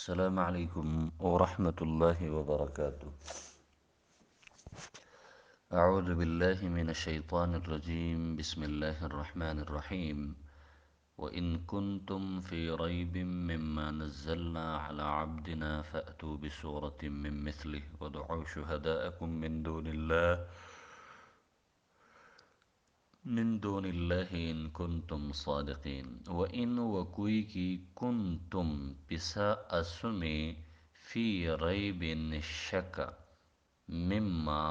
السلام عليكم ورحمة الله وبركاته. أعوذ بالله من الشيطان الرجيم. بسم الله الرحمن الرحيم. وإن كنتم في ريب مما نزلنا على عبدنا فأتوا بسورة من مثله وادعوا شهداءكم من دون الله إن كنتم صادقين. وإن وكوي کی کنتم پسا اسمی فی ریب شک مما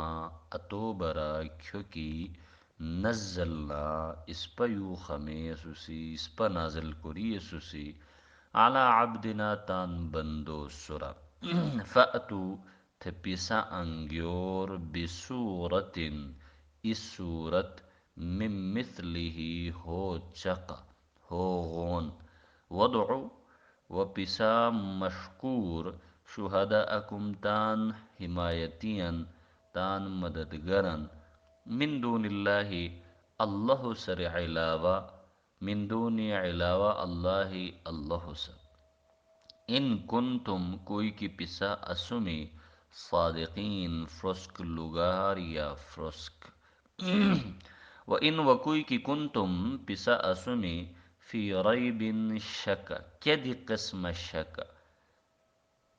اتوبرا کھوکی نزلنا اسپیو خمیسوسی اسپا نازل کریسوسی علی عبدنا تان بندو سورا فأتو تھپسا انگیور بسورت اس صورت من مثلہ ہو چق ہو غون وضعو و پسا مشکور شہداءکم تان حمایتین تان مددگرن من دون اللہ اللہ سر علاوہ من دون علاوہ اللہ سر ان کنتم کوئی کی پسا اسمی صادقین فرسک لگار یا فرسک وَإِن وَكُوِّ کی کنتم پسا اسمی فی ریب شک کدی قسم شک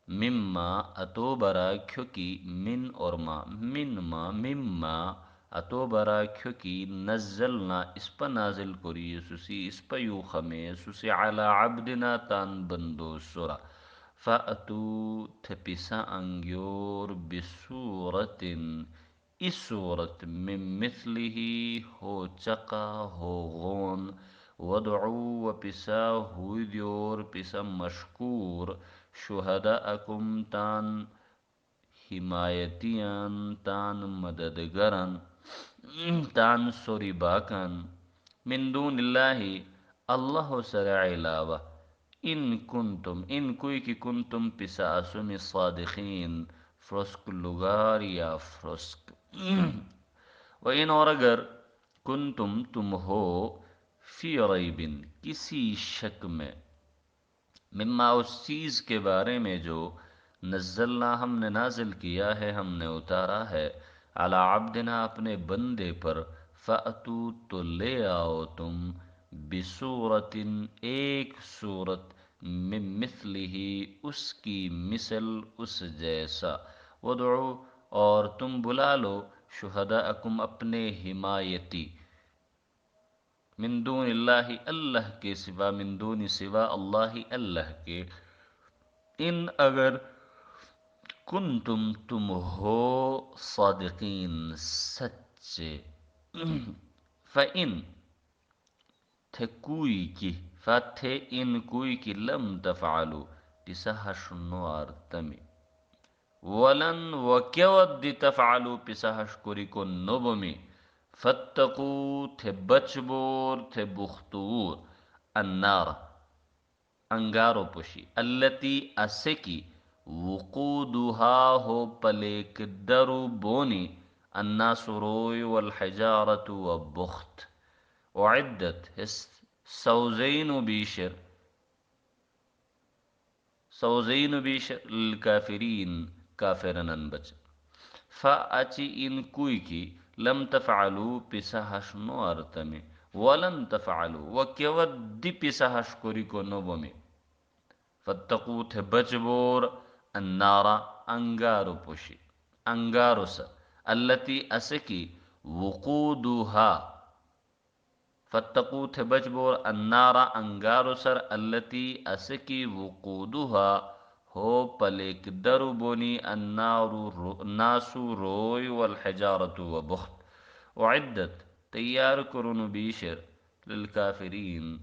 مما اتو برا کھوکی من اور مما اتو برا کھوکی نزلنا اس پا نازل کری سوسی اس پا یو خمیسوسی علی عبدنا تان بندو سورا فأتو تھپسا انگیور بسورت اس صورت من مثلہ ہو چقا ہو غون ودعو و پسا ہوئی دیور پسا مشکور شہداءکم تان حمایتیان تان مددگرن تان سوری باکن من دون اللہ اللہ سر علاوہ ان کنتم ان کوئی کی کنتم پسا اسمی صادقین فرسک لگار یا فرسک وَإِنْ اور اگر کنتم تم ہو فی ریبن کسی شک میں مما اس چیز کے بارے میں جو نزلنا ہم نے نازل کیا ہے ہم نے اتارا ہے علی عبدنا اپنے بندے پر فأتو تو لے آؤ تم بسورت ایک صورت من مثلہ اس کی مثل اس جیسا ودعو اور تم بلا لو شہداءکم اپنے حمایتی من دون اللہ اللہ کے سوا من دون سوا اللہ اللہ کے ان اگر کنتم تم ہو صادقین سچے فَإِن تھے کوئی کی فتھے ان کوئی کی لم تفعلوا پسا ہشنو آرتمی ولن وکیود تفعلوا پسا ہشکری کو نبمی فتقو تھے بچبور تھے بختور النار انگارو پشی اللتی اسکی وقودها ہو پلیک درو بونی الناس روی والحجارت و بخت وعدت سوزین بیشر للکافرین کافرنن بچ فاچی ان کوئی کی لم تفعلوا پسا ہشنو ارتمی ولن تفعلوا وکیود پسا ہشکری کو نبمی فتقو تھے بچبور النارا انگارو پوشی انگارو سا اللتی اسکی وقودها فتقو تھے بچبور النارا انگارو سر اللتی اسکی وقودها ہو پلیک درو بونی الناسو روی والحجارت و بخت وعدت تیار کرن بیشر للکافرین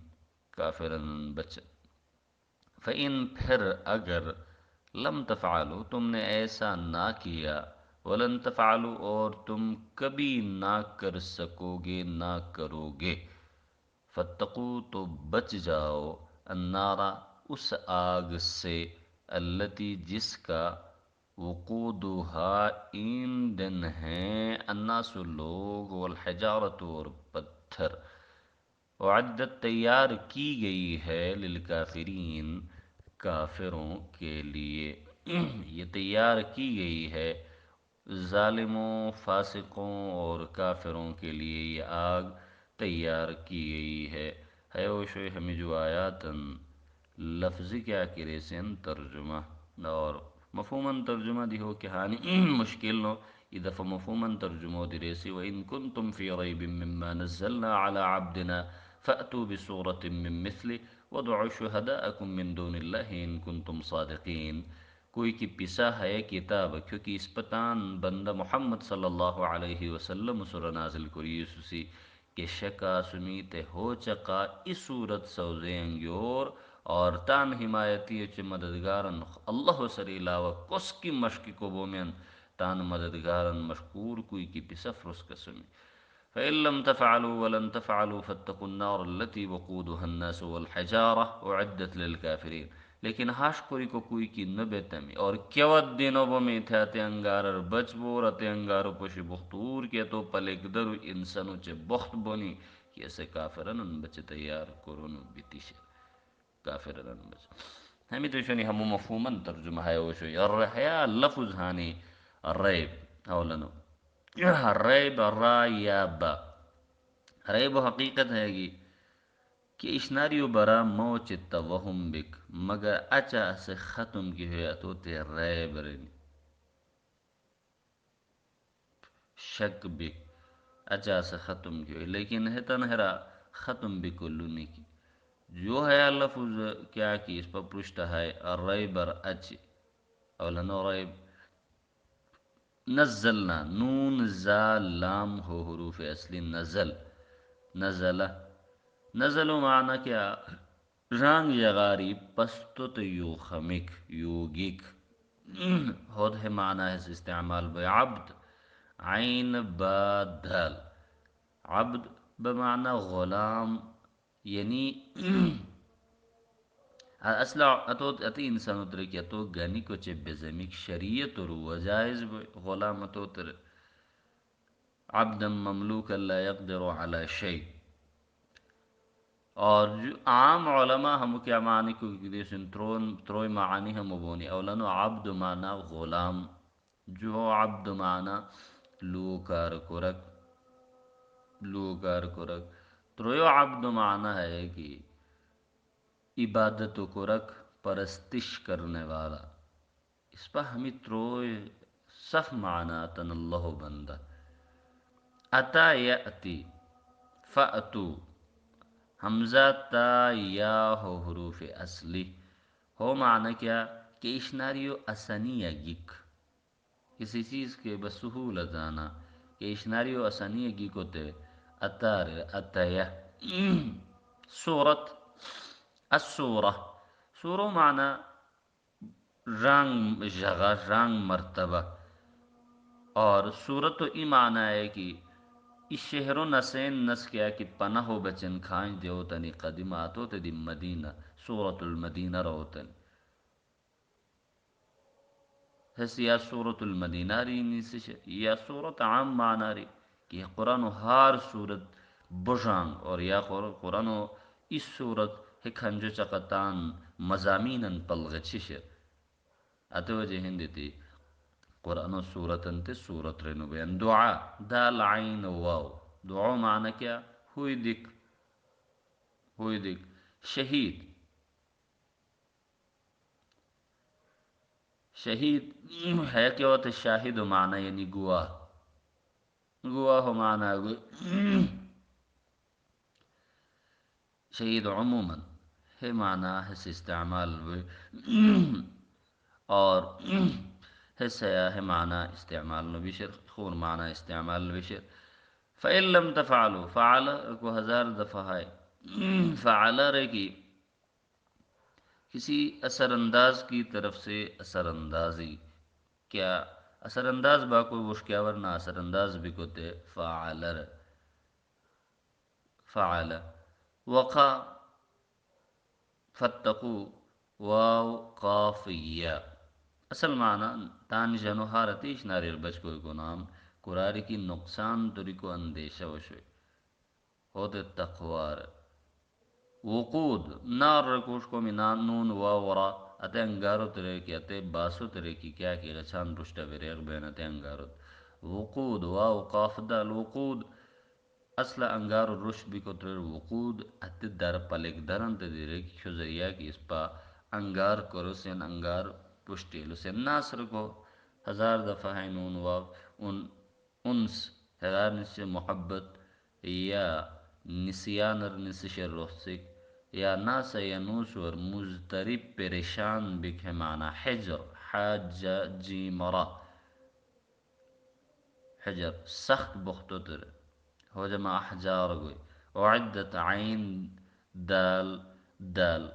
کافرن بچ فَإِن پھر اگر لم تفعلوا تم نے ایسا نہ کیا ولن تفعلوا اور تم کبھی نہ کر سکو گے نہ کرو گے فاتقوا تو بچ جاؤ النارا اس آگ سے التی جس کا وقودها ایندھن ہیں الناس لوگ والحجارت اور پتھر وعدت تیار کی گئی ہے للکافرین کافروں کے لیے یہ تیار کی گئی ہے ظالموں، فاسقوں اور کافروں کے لیے یہ آگ تیار کی گئی ہے وہ شوی ہمیں جو آیاتاً لفظی کیا کرے سن ترجمہ اور مفہوماً ترجمہ دی ہو کہ ہانی مشکل نو یہ دفعہ مفہوماً ترجمہ دی ریسی وَإِن كُنتم فِي رَيْبٍ مِّمَّا نَزَّلْنَا عَلَى عَبْدِنَا فَأْتُوا بِسُورَةٍ مِّن مِّثْلِهِ وَادْعُوا شُهَدَاءَكُم مِّن دُونِ اللَّهِ إِن كُنتم صَادِقِينَ کوئی کی پسا ہے کتاب کیونکہ اس پتان بندہ محمد صلی اللہ علیہ وسلم سورہ نازل کری سسی کہ شکا سمیتے ہو چکا اس صورت سوزے انگیور اور تان حمایتی چ مددگارن اللہ سر علاوہ کس کی مشق کو بومین تان مددگارن مشکور کوئی کی پسف رس قسمی فإن لم تفعلوا ولن تفعلوا فاتقوا النار التي وقودها الناس والحجارة أعدت للكافرين لیکن ہاش کوری کو کوئی کی نبے تمی اور کیوت دینو بمی تھاتے انگارر بچ بور اتے انگارو پشی بختور کیا تو پلک درو انسانو چے بخت بونی کہ اسے کافرن بچے تیار کرونو بیتیش کافرن بچ ہمیں تو شنی ہمو مفہوماً ترجمہ ہے وہ شوی الرحیا لفظ ہانی الریب اولنو ریب را یا با ریب حقیقت ہے گی کہ اشناریو برا موچتا وہم بک مگر اچا سے ختم کی ہوئی تو تے ریب رنی شک بک اچا سے ختم کی ہوئی لیکن ہے تنہرا ختم بکلونی کی جو ہے لفظ کیا کی اس پر پرشتہ ہے الریبر اچ اولنو ریب نزلنا نون زا لام ہو حروف اصلی نزل نزلہ نزل معنی کیا رنگ یغاری پستت یو خمک یو گیک ہود ہے معنی ہے استعمال بعبد عین با دال عبد بمعنی غلام یعنی اصلا اتی انسان اتر کیا تو گنی کو چے بزمیک شریعت رو وجائز غلام اتو تر عبدا مملوکا لا يقدر على شيء اور جو عام علماء ہم کیا معنی کو دیسن تروئی معانی ہم بونی اولانو عبد معنی غلام جو عبد معنی لوکار کرک لوکار کرک ترویو عبد معنی ہے کہ عبادت کرک پرستش کرنے والا اس پر ہمیں تروئی صف معنی تن اللہ بندہ اتا یأتی فأتو حمزہ تا یا ہو حروف اصلی ہو معنی کیا کہ اشناریو اسنی گک کسی چیز کے بسہولت آنا کہ اشناریو اسنی گک ہوتے اتار اتیا سورت السورہ سورو معنی رنگ جگہ رنگ مرتبہ اور سورت ای معنی ہے کہ اس شہر و نسین نس کیا کہ پناہ و بچن کھانج دیو تنی قدیماتو تے دی مدینہ سورت المدینہ روتن حس یا سورت المدینہ ری نیسش یا سورت عام معنی ری کہ قرآن و ہار سورت بجانگ اور یا قرآن و اس سورت ہکھنجو چقتان مزامیناً پلغچش اتوجہ ہندی تی قرآن و سورتن تے سورت رنو بیان دعا دال عین واو دعا معنی کیا ہوئی دک شہید شہید ہے کیا ہوتا ہے شاہد و معنی یعنی گواہ گواہ و معنی شہید عموماً ہے معنی حس استعمال اور حصہ ہے معنی استعمال نبشر خون معنی استعمال نبشر فَإِن لَمْ تَفْعَلُوا فَعَلَ کو ہزار دفعہ ہے فعل رہی کسی اثر انداز کی طرف سے اثر اندازی کیا اثر انداز با کوئی وش کیا ورنہ اثر انداز بھی کوتے فعل وقا فتقو واو قاف یا اصل معنی تان جنو حارتیش ناریر بچ کوئی کو نام قراری کی نقصان تری کو اندیشہ وشوی ہوتے تقوار وقود نار رکوش کو منان نون واورا ate angaro tere ki ate baso tere ki kya ki gachan rushta vereg ben ate angaro وقود واو قاف دال وقود اصل انگار الرش بھی کو تر وقود ات در پلک درن تے دیرے کی خزریا کی اس پا انگار کرو سین انگار پشتیلو سین ناصر کو ہزار دفعہ ہے نون واو ان انس ہزار نس محبت یا نسیان نسشر رخصک یا ناس یا نوسور مزترب پریشان بک ہے معنی حجر حاج جی مرا حجر سخت بختتر ہو جمع احجار گوئی اعدت عین دال دال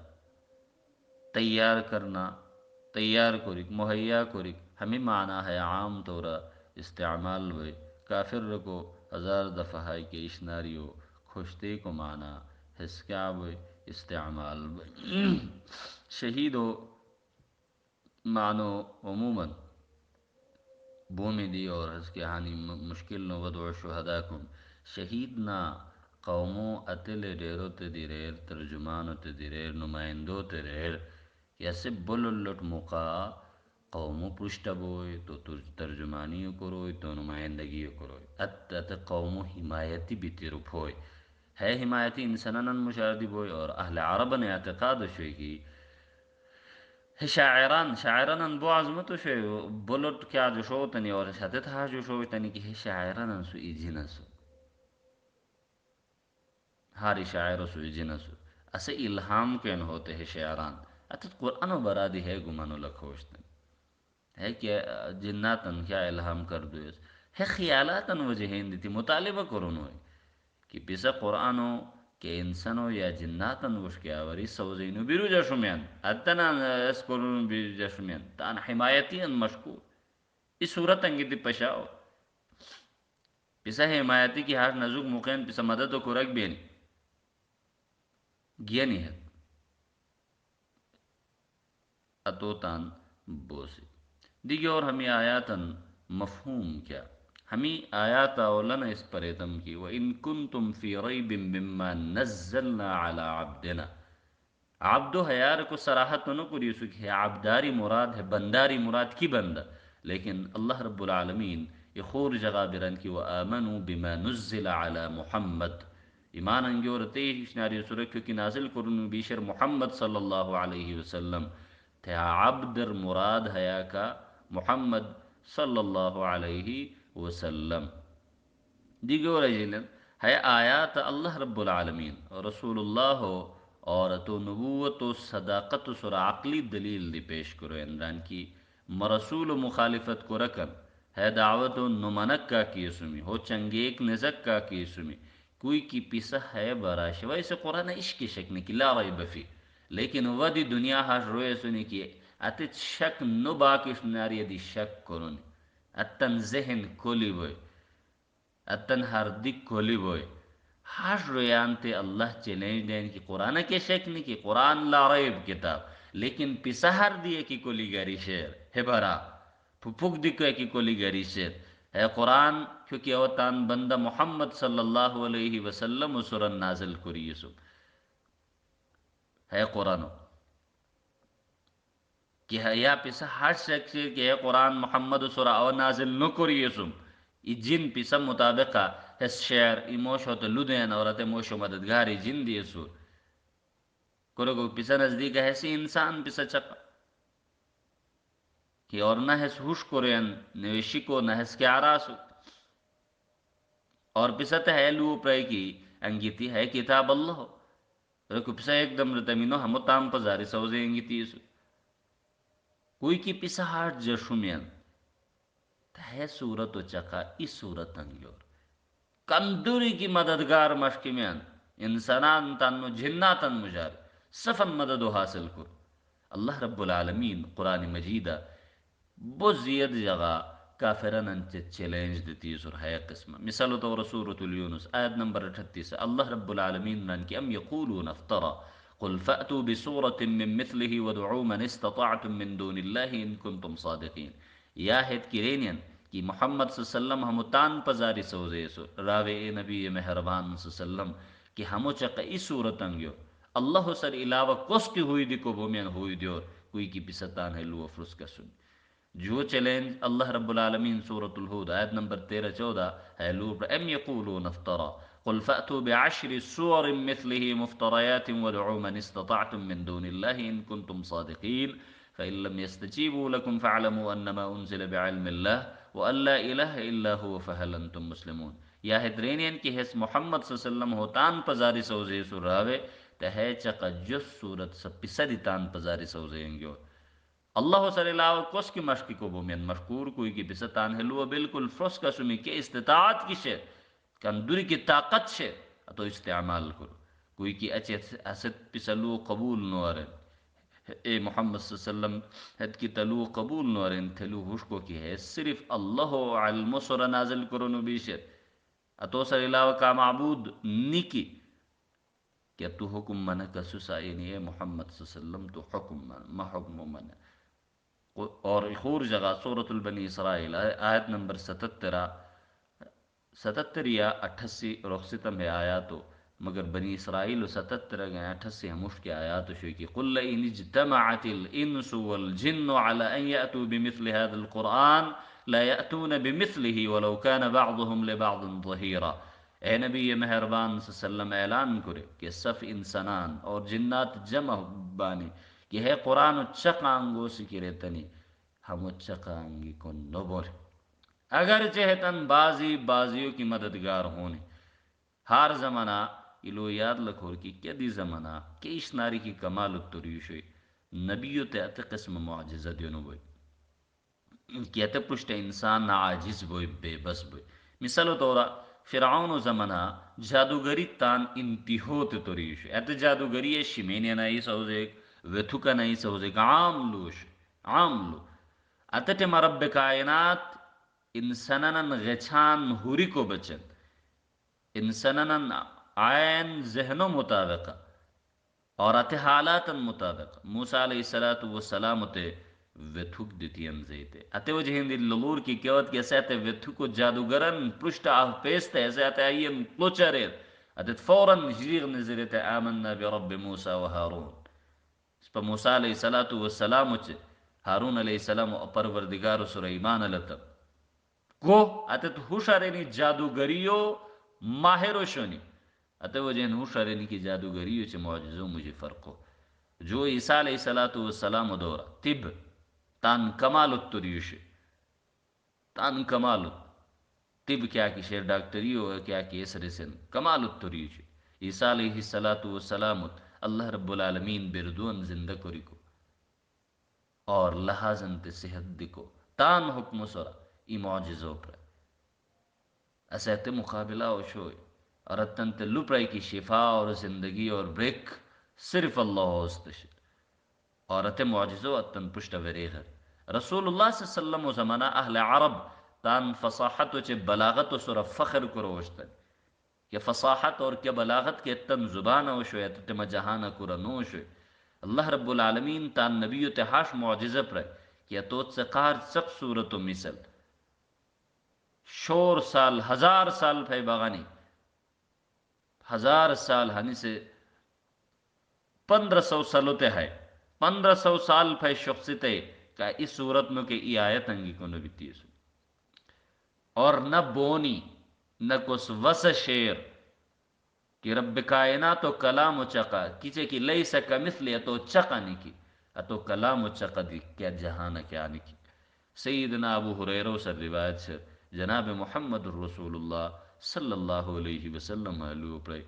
تیار کرنا تیار کرک مہیا کرک ہمیں معنی ہے عام طورا استعمال ہوئے کافر کو ہزار دفعہ ہے کہ اشناریو خوشتے کو معنی حسکاب ہوئے استعمال ہوئے شہید و معنو عموماً بومی دی اور اس کے ہانی مشکل نو ودعو شہداکم شہید نا قومو اتل ڈیرو تے دیریر ترجمانو تے دیریر نمائندو تے دیر یا سے بللٹ موقع قومو پشتا بوئی تو ترجمانیو کروئی تو نمائندگیو کروئی ات قومو حمایتی بھی تیرو پھوئی ہے حمایتی انسانان مشاردی بوئی اور اہل عربن اعتقاد شوئی کی شاعران بو عظمتو شوی بلوت کیا جو شو تنی اور شدت ها جو شو تنی کہ شاعران سو ایجنسو ہاری شاعر سو ایجنسو اسے الہام کین ہوتے ہیں شاعران اتت قرآن و برادی ہے گمانو لکھوشتن ہے کہ جناتن کیا الہام کر دو ہے خیالاتن وجہین دیتی مطالبہ کرنو ہے کہ پیسا قرآنو کہ انسانو یا جناتن وش کیا وری سوزینو بیرو جاشمیان اتنا اسکولون بیرو جاشمیان تان حمایتین مشکور اس صورت انگی دی پشاو پیسا حمایتی کی ہاش نزوک موقعین پیسا مدد و کرک بینی گیا نہیں ہے اتوتان بوسی دیگه اور ہمیں آیاتن مفہوم کیا ہمیں آیات اولن اس پریتم کی وَإِن كُنتُمْ فِي رَيْبٍ مِّمَّا نَزَّلْنَا عَلَىٰ عَبْدِنَا عبدو حیار کو صراحت نہ کری سکھ ہے عبداری مراد ہے بنداری مراد کی بندہ لیکن اللہ رب العالمین یہ خور جگہ برن کی وَآمَنُوا بِمَا نُزِّلَ عَلَىٰ محمد ایمان انگیور تیش ناری سورکھو کی نازل کرنو بیشر محمد صلی اللہ علیہ وسلم تھے عبدر مراد حیا کا محمد صلی اللہ علیہ وسلم دیگو رجلن ہے آیات اللہ رب العالمین رسول اللہ اور تو نبوت و صداقت سر عقلی دلیل دی پیش کرو اندران کی مرسول و مخالفت کو رکن ہے دعوت و نمنک کا کیسمی ہو چنگیک نزک کا کیسمی کوئی کی پیسہ ہے براش ویسے قرآن عشق کی شک کی لا ریب فی لیکن ودی دنیا ہاش روئے سنی کی اتت شک نو باکش ناری دی شک کرونی اتن ذہن کھولی ہوئے اتن ہر دک کھولی ہوئے ہاش رویانتے اللہ چیلنج دین کی قرآن کے شک نہیں کی قرآن لا ریب کتاب لیکن پیسہر دیئے کی کولی گاری شیر ہے برا پھپک دکھے کی کولی گاری شیر ہے قرآن کیونکہ اوتان بندہ محمد صلی اللہ علیہ وسلم سورن نازل کری یسوف ہے قرآن کہ ہے یا پیسا ہر شخص کہ ہے قرآن محمد سورہ او نازل نہ کری یسوف ای جن پیسا مطابقہ ہے شعر ای موشو تو لدین اور موشو مددگاری جن دی سور کرو کو پیسا نزدیک ہے سی انسان پیسا چکا کہ اور نہ ہے ہوش کرین نوشی کو نہ ہے کے آراسو اور پیسا ہے لو پرائی کی انگیتی ہے کتاب اللہ رکو پیسا ایک دم رتمینو ہمو تام پزاری سوزے انگیتی سو کوئی کی پیسا ہاٹ جشمین ہے صورت و چکا اس صورت انگیور کندوری کی مددگار مشکمیان انسانان تنو جناتن مجار صفن مدد و حاصل کر اللہ رب العالمین قرآن مجیدہ بزید جگہ کافران انچے چیلنج دیتی سر ہے قسم مثال تو سورۃ اليونس آیت نمبر 38 اللہ رب العالمین رن کی ام یقولون افترا قل فأتوا بسورة من مثله ودعوا من استطعتم من دون الله ان کنتم صادقین یا ہت کرینین کہ محمد صلی اللہ علیہ وسلم ہمو تان پزاری سوزے سو راوے نبی مہربان صلی اللہ علیہ وسلم کہ ہمو چکا اس صورت انگیو اللہ سر علاوہ کس کی ہوئی دی کو بومین ہوئی دیور کوئی کی پسطان ہے لو افرس کا سن جو چیلنج اللہ رب العالمین سورۃ الہود آیت نمبر 13-14 ہے لو ام یقولون افترا قل فأتوا بعشر سور مثله مفتريات وادعوا من استطعتم من دون الله إن كنتم صادقين فإن لم يستجيبوا لكم فاعلموا أنما أنزل بعلم الله وأن لا إله إلا هو فهل أنتم مسلمون یا ہدرینین کی حس محمد صلی اللہ علیہ وسلم ہوتان پزاری سوزے سراوے تہے چقا جس صورت سپسدی تان پزاری سوزے انگیو اللہ صلی اللہ کس کی مشکی کو بومین مشکور کوئی کی پسطان ہلو بالکل فرس کا سمی کے استطاعت کی شے کندوری کی طاقت شے تو استعمال کرو کوئی کی اچھے اسد پسلو قبول نوارن اے محمد صلی اللہ علیہ وسلم حد کی تلو قبول نوارن تلو حشکو کی ہے صرف اللہ علم سر نازل کرو نبیشر اتو صلی اللہ کا معبود نیکی کہ تو حکم منہ کا سسا یعنی اے محمد صلی اللہ علیہ وسلم تو حکم من ما حکم منہ اور خور جگہ سورۃ البنی اسرائیل آیت نمبر 77 یا 88 رخصتم ہے آیاتو مگر بنی اسرائیل 77 گئے 88 ہموش کے آیاتو شوئی کی قل ان اجتمعت الانس والجن على ان یأتوا بمثل هذا القرآن لا یأتون بمثله ولو كان بعضهم لبعض ظہیرا اے نبی مہربان صلی اللہ علیہ وسلم اعلان کرے کہ صف انسانان اور جنات جمع بانی کہ ہے قرآن چقانگو سکی رہتنی ہم چقانگی کو نبور اگر چہتن بازی بازیوں کی مددگار ہونے ہار زمانہ الو یاد لکھور کی کیا دی زمانہ کہ اس ناری کی کمال التریوشوی نبیو تے ات قسم معجزہ دیونو بوئی کہ ات پشت انسان عاجز بوئی بے بس بوئی مثالو طورا فرعون و زمانہ جادوگری تان انتہو تے تریوشوی ات جادوگری شمینی نائی سوزیک ویتھوکا نائی سوزیک عام لوش عام لو اتت مرب کائنات انسانن غچان ہوری کو بچن انسانن عین ذہنوں مطابق اور ات حالات مطابق موسیٰ علیہ السلام تے ویتھوک دیتی انزیتے اتے وجہ ہندی لغور کی کیوت کی ایسے اتے ویتھوکو جادوگرن پرشت آہ پیستے ایسے اتے آئین کلوچرین اتت فوراً جریغ نظریتے آمنا برب موسیٰ و ہارون اس پر موسیٰ علیہ السلام چے ہارون علیہ السلام و پروردگار سر ایمان لتب گو اتت ہوشارینی جادوگریو ماہر شونی اتت وجہ ہوشارینی کی جادوگریو چے معجزوں مجھے فرقو جو عیسیٰ علیہ السلام دورا طب تان کمال التریوش تان کمال طب کیا کی شیر ڈاکٹریو کیا کی اس رسن کمال التریوش عیسیٰ علیہ السلام اللہ رب العالمین بردون زندہ کری کو اور لحاظن تے صحت دکو تان حکم سرا ای معجزو پر اسے مقابلہ ہو شوئے اور اتن تے لپرائی کی شفا اور زندگی اور بریک صرف اللہ ہوستش اور ات معجزو اتن پشت وریغر رسول اللہ صلی اللہ علیہ وسلم و زمانہ اہل عرب تان فصاحت و چے بلاغت و سر فخر کروشتن کہ فصاحت اور کیا بلاغت کے اتن زبان ہو شوئے اتن جہانا کرنو شوئے اللہ رب العالمین تان نبیو تحاش معجزہ پر کہ توت سقار سق صورت و مثل شور سال 1000 سال پھائی باغانی 1000 سال ہنی سے 1500 سالوتے ہے 1500 سال پھائی شخصی تے کہ اس صورت میں کہ ای آیت انگی کو نبی تیسو اور نہ بونی نہ کس وس شیر کہ رب کائنات و کلام و چقا کیچے کی لیسا کمثلی اتو چقا نکی اتو کلام و چقا دی کیا جہانا کیا نکی سیدنا ابو حریرہ سے روایت سے جناب محمد رسول اللہ صلی اللہ علیہ وسلم علیہ پر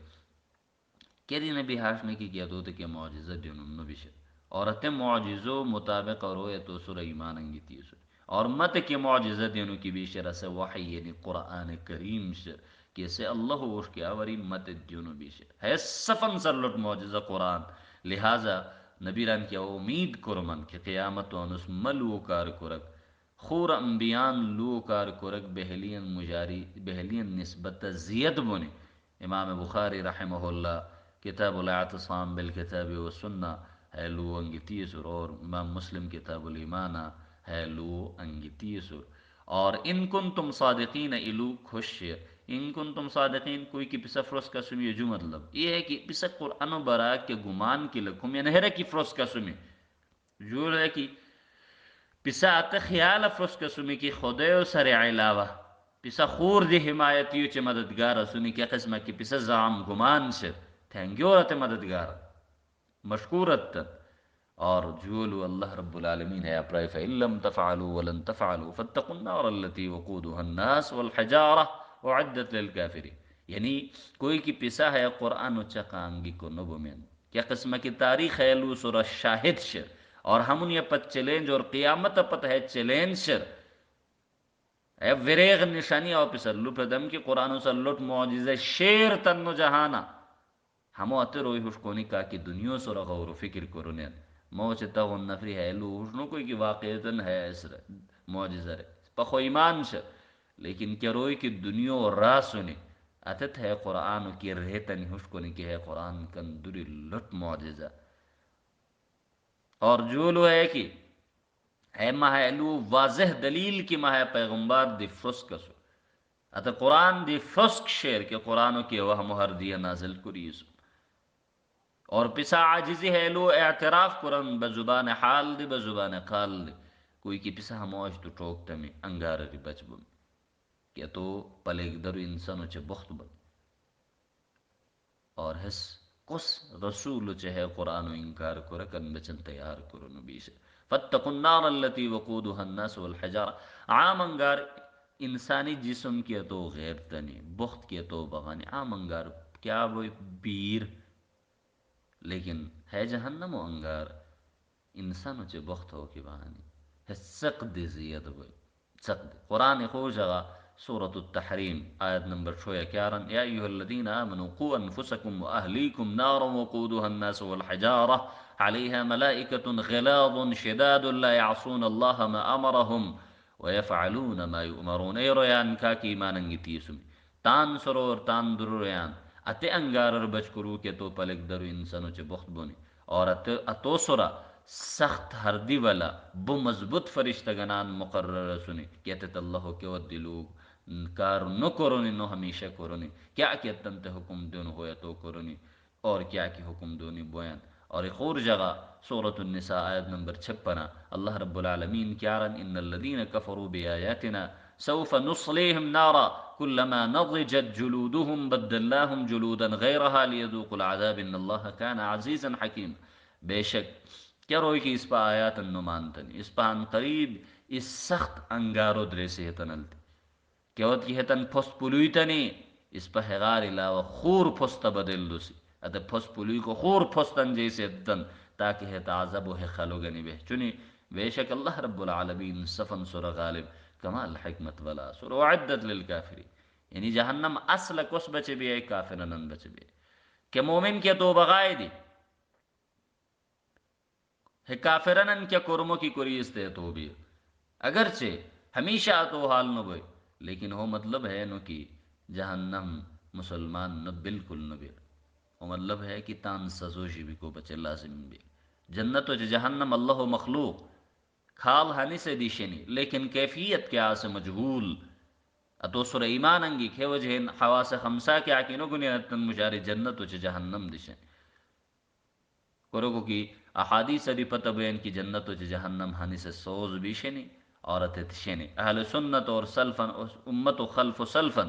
کہ دی نبی ہاشنے کی کیا تو کہ معجزہ دینن نبی سے اور اتم معجزو مطابق اور ہوئے تو سر ایمان انگی تیسو اور مت کی معجزہ دینو کی بیشر سے وحی یعنی قرآن کریم سے کیسے اللہ وش کے آوری مت دیونو بیشر ہے صفن سر لٹ معجزہ قرآن لہذا نبی ران کیا امید کرمن کہ قیامت و انس ملو کار کرک خور انبیان لو کار کرک بہلین مجاری بہلین نسبت زید بنی امام بخاری رحمہ اللہ کتاب الاعتصام بالکتاب و سنہ ہے لو انگی تیسر اور امام مسلم کتاب الایمانہ ہے لو انگی تیسر اور ان کنتم صادقین الو خوش ان کنتم صادقین کوئی کی پسا فرس کا سمی جو مطلب یہ ہے کہ پسا قرآن و براک کے گمان کی لکھم یا نہرہ کی فرس کا سمی جوڑ ہے کہ پسا ات خیال افرس کے سمی کی خدایو سر علاوہ پسا خور دی حمایتیو چے مددگار سنی کی قسمہ کی پسا زعم گمان سے تھینگیورت مددگار مشکورت اور جولو اللہ رب العالمین ہے اپرائی فَإِن لَمْ تَفْعَلُوا وَلَن تَفْعَلُوا فَاتَّقُوا النَّارَ الَّتِي وَقُودُهَا النَّاسُ وَالْحَجَارَةُ وَعِدَّتْ لِلْكَافِرِينَ یعنی کوئی کی پسا ہے قرآن و چقانگی کو نبو میں کیا قسمہ کی تاریخ ہے لو سورہ شاہد شر اور ہمون یہ پت چیلنج اور قیامت پت ہے چیلنج شر اے وریغ نشانی او پسر لو پدم کی قرآن و سلوٹ معجزہ شیر تنو جہانا ہمو اتے روی حشکونی کا کہ دنیا سورا غور و فکر کرنین مو چتا غن نفری ہے لو حشنو کوئی کی واقعیتن ہے اسر معجزہ رے پخو ایمان شر لیکن کیا روی کی دنیا را سنی اتت ہے قرآن کی رہتنی حشکونی کی ہے قرآن کن دری لٹ معجزہ اور جولو ہے کہ ہے محلو واضح دلیل کی ماہ پیغمبر دی فرسک سو اتا قرآن دی فرسک شیر کے قرآنو کی وہ مہر دیا نازل کریسو اور پسا عاجزی ہے لو اعتراف کرن بزبان حال دی بزبان قال دی کوئی کی پسا ہموش تو ٹوکتا میں انگار ری بچ بم کیا تو پلیگ درو انسانو چے بخت بم اور حس کس رسول چاہے قرآن و انکار کرکن بچن تیار کرنو بیش فاتقوا النار التي وقودها الناس والحجارة عام انگار انسانی جسم کیا تو غیر تنی بخت کیا تو بغانی عام انگار کیا وہ بیر لیکن ہے جہنم و انگار انسانو چے بخت ہو کی بغانی ہے سقد زید ہوئی سقد قرآن خوش جگہ سورة التحریم آیت نمبر 11 یا ایوہ الذین آمنوا قو انفسکم و اہلیکم نارا وقودها الناس والحجارة عليها ملائكة غلاظ شداد لا يعصون الله ما أمرهم ويفعلون ما يؤمرون اے رویان کا کی ماننگی تیسمی تان سرور تان در رویان اتے انگارر بچ کرو کہ تو پلک درو انسانو چے بخت بونی اور اتو سرا سخت ہردی والا بو مضبوط فرشتگنان مقرر سنی کہتے اللہ کے ود لوگ کار نو کرونی نو ہمیشہ کرونی کیا کہ تنت حکم دون ہویا تو کرونی اور کیا کہ حکم دونی بوین اور ایک اور جگہ سورة النساء آیت نمبر 56 اللہ رب العالمین کیارن ان الذین کفروا بآیاتنا سوف نصلیہم نارا كلما نضجت جلودهم بدلناهم جلودا غیرها لیذوقوا العذاب ان اللہ کان عزیزا حکیم بے شک کیا روئی کی اس پا آیات نمانتنی اس پا ان قریب اس سخت انگارو درے سے تنلتی کیوت کی ہتن پھس پلوی تنی اس پہ غار علاوہ خور پھستا بدل دوسی ادھا پھس پلوی کو خور پھستن جیسے دن تاکہ ہے تعذب و ہے خلوگنی بے چنی بے شک اللہ رب العالمین صفن سر غالب کمال حکمت والا سر وعدت للکافری یعنی جہنم اصل کس بچے بھی ہے کافرنن بچے بھی کہ مومن کیا تو بغائے دی ہے کافرنن کیا کرمو کی کریستے تو بھی اگرچہ ہمیشہ تو حال نہ بھئی لیکن وہ مطلب ہے نو کہ جہنم مسلمان نہ بالکل نہ بیر وہ مطلب ہے کہ تان سزوشی بھی کو بچے لازم بھی جنت و جہنم اللہ و مخلوق کھال ہنی سے دیشنی لیکن کیفیت کیا سے مجہول اتو سر ایمان انگی کھے وجہ حواس خمسہ کیا کی نو گنی اتن مجاری جنت و جہنم دیشن کرو کی احادیث دی پتہ بیان کی جنت و جہنم ہنی سے سوز بھی شنی عورت تشنی اہل سنت اور سلفن امت و خلف و سلفن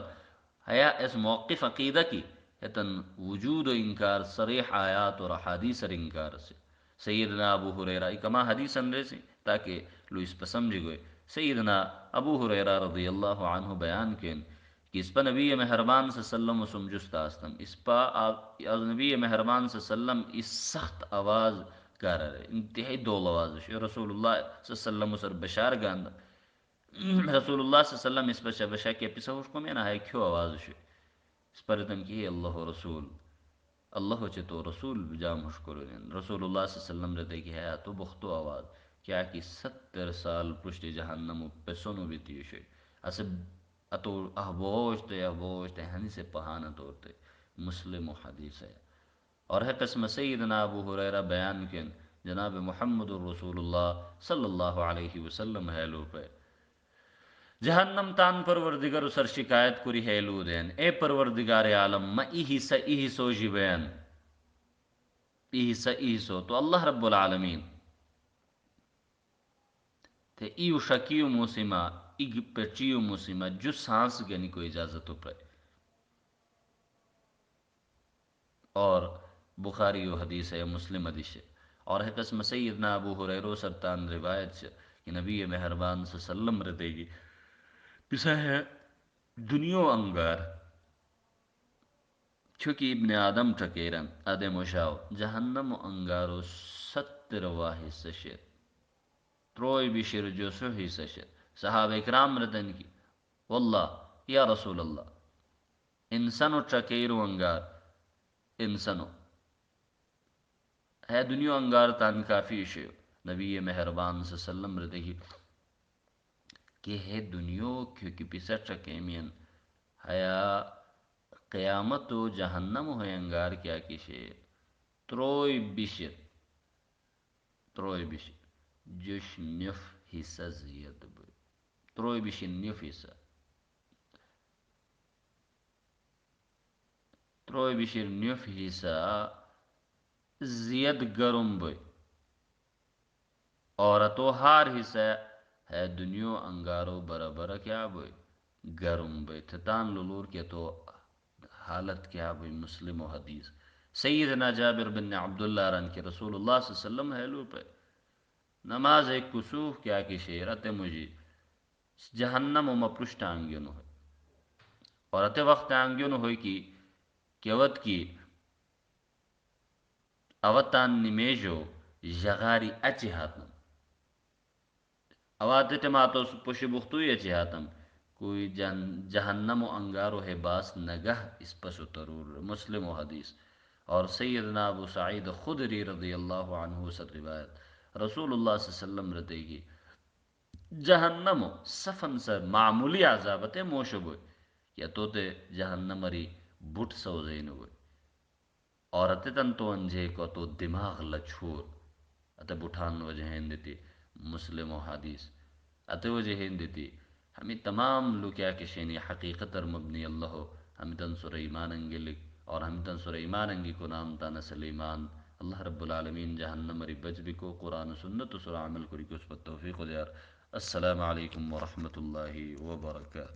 حیا اس موقف عقیدہ کی اتن وجود و انکار صریح آیات اور احادیث اور انکار سے سیدنا ابو ہریرہ کما حدیث اندرے سے تاکہ لو اس پر سمجھ گئے سیدنا ابو ہریرہ رضی اللہ عنہ بیان کین کہ اس پا نبی مہربان صلی اللہ علیہ وسلم سمجھستا استم اس پا نبی مہربان صلی اللہ علیہ وسلم اس سخت آواز کر رہے انتہائی دول آواز ہے رسول اللہ صلی اللہ علیہ وسلم سر بشار گاند رسول اللہ صلی اللہ علیہ وسلم اس پر بشا کے پیسا ہوش کو میں نہ ہے کیوں آواز ہے اس پر تم کی اللہ رسول اللہ چے تو رسول جام ہوش کرو رسول اللہ صلی اللہ علیہ وسلم رہتے کہ ہے تو بختو آواز کیا کہ 70 سال پشت جہنم پہ سنو بھی تیشے اسے اتو احبوشتے ہنی سے پہانا توڑتے مسلم و حدیث ہے اور ہے قسم سیدنا ابو ہریرہ بیان کن جناب محمد الرسول اللہ صلی اللہ علیہ وسلم ہے لو پہ جہنم تان پروردگار سر شکایت کری ہے لو دین اے پروردگار عالم ما ایہی سا ایہی سو جی بیان ایہی سا ایہی سو تو اللہ رب العالمین تے ایو شکیو موسیما اگ پچیو موسیما جو سانس گنی کو اجازت پڑے. اور بخاری و حدیث ہے، مسلم حدیث ہے. اور ہے قسم سیدنا ابو ہریرہ سرطان روایت سے کہ نبی مہربان صلی اللہ علیہ وسلم رتے گی پسا ہے دنیا انگار چونکہ ابن آدم ٹکیرن ادم و شاو جہنم و انگارو 70 حصہ شیر تروئی بشیر جو سو حصہ شیر. صحابہ اکرام رتن کی واللہ یا رسول اللہ انسانو ٹکیرو انگار انسانو ہے دنیا انگار تان کافی شیو. نبی مہربان صلی اللہ علیہ وسلم رتے گی کہ ہے دنیا کیونکہ پسا ٹکیمین حیا قیامت و جہنم ہو انگار کیا کشے تروئی بشر تروئی بشر جوش نف حصہ زیاد بھئی تروئی بشر نف حصہ تروئی بشر نف حصہ زیاد گرم بھئی اور تو ہار حصہ ہے دنیا انگارو برابر کیا بھئی گرم بھئی تھتان لولور کیا تو حالت کیا بھئی. مسلم و حدیث سیدنا جابر بن عبداللہ رن کے رسول اللہ صلی اللہ علیہ وسلم حیلو پہ نماز ایک کسوف کیا کی شیرت مجھے جہنم و مپرشت آنگیون ہوئی اور اتے وقت آنگیون ہوئی کی اوت کی اوتان نمیجو جغاری اچی ہاتم اوات تماتو پشی بختوی اچی ہاتم کوئی جہنم و انگارو ہے باس نگہ اس پسو ترور. مسلم و حدیث. اور سیدنا ابو سعید خدری رضی اللہ عنہ سے روایت رسول اللہ صلی اللہ علیہ وسلم رتے گی جہنم صفن سے معمولی عذابت موشب ہوئی یا تو تے جہنمری بٹ سوزین ہوئی اور اتے تن تو انجے کو تو دماغ لچھور اتے بٹھان وجہ دیتی. مسلم و حدیث اتے وجہ دیتی ہمیں تمام لو کیا کشینی حقیقت مبنی اللہ ہم تنصر ایمان انگی لکھ اور ہم تنصر ایمان انگی کو نام تانا سلیمان. اللہ رب العالمین جہنم ری بچ بھی کو قرآن و سنت و سر عمل کری کو اس پر توفیق دیار. السلام علیکم ورحمۃ اللہ وبرکاتہ.